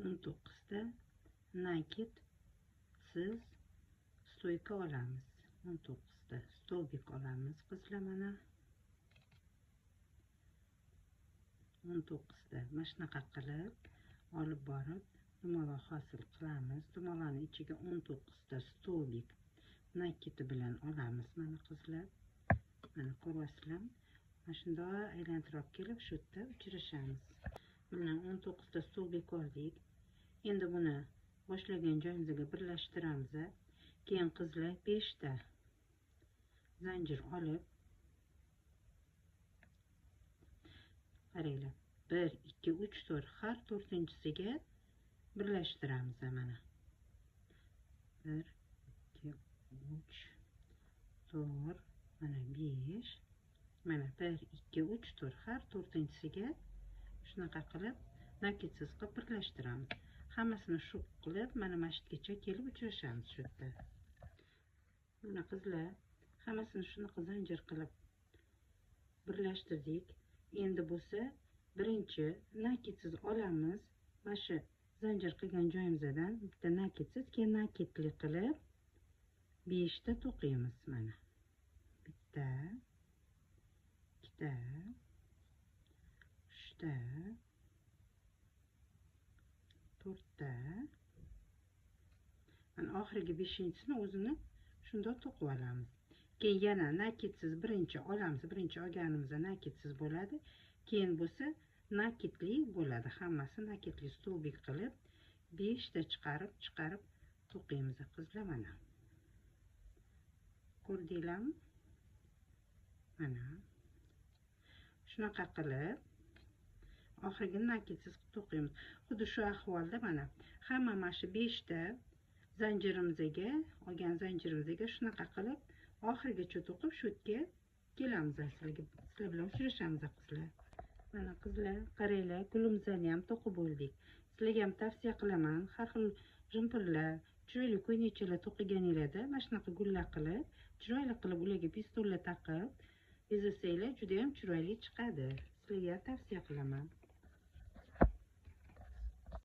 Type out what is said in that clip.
19 ta naked siz stoyka olamiz. 19 ta stolbik olamiz qizlar. Mana 19 ta mana shunaqa qilib olib borib dumaloq hosil qilamiz. Dumaloqning ichiga 19 ta stolbik nakedi bilan olamiz. Mana qizlar, mana ko'ryapsizlar. Mana shunday aylantirib kelib shu yerda uchirishamiz. Mana 19 ta stolbik oldik. Endi buni boshlagan joyimizga birlashtiramiz. Keyin qizlar 5 ta zanjir olib, qaranglar, 1 2 3 4 har 4-inchisiga birlashtiramiz. Mana 1 2 3 4, mana 5, mana 1 2 3 4 har 4-inchisiga shunaqa qilib nakedsiz qilib birlashtiramiz. Hammasini shu qilib mana masjidgacha kelib uchrashamiz shu yerda. Mana qizlar, hammasini shunaqa zanjir qilib birlashtirdik. Endi bo'lsa birinchi nakedsiz olamiz. Mana shu zanjir qilgan joyimizdan bitta nakedsiz, keyin nakedli qilib 5 ta to'qiymiz. Mana 1 ta 2 ta 3 ta 4 ta. Mana oxirgi 5-inchisini o'zini shunda to'qib olamiz. Keyin yana nakedsiz birinchi olamiz. Birinchi olganimizda nakedsiz bo'ladi. Keyin bo'lsa nakedli bo'ladi. Hammasi nakedli stolbik qilib 5 ta chiqarib to'qiymiz qizlar. Mana ko'rdinglarmi? Mana shunaqa qilib oxirgi nakedsiz to'qiymiz. Xuddi shu ahvolda mana hamma mana shu 5 ta zanjirimizga, olgan zanjirimizga shunaqa qilib oxirigacha to'qib shu yerga kelamiz. Sizlar bilan uchrashamiz qizlar. Mana qizlar, qaranglar, gulimizni ham to'qib bo'ldik. Sizlarga ham tavsiya qilaman, har xil jumperlar, chiroyli ko'ylakchalar to'qiganinglarda mana shunaqa gullar qilib, chiroyli qilib ularga pistollar taqib bezasanglar juda ham chiroyli chiqadi. Sizlarga tavsiya qilaman.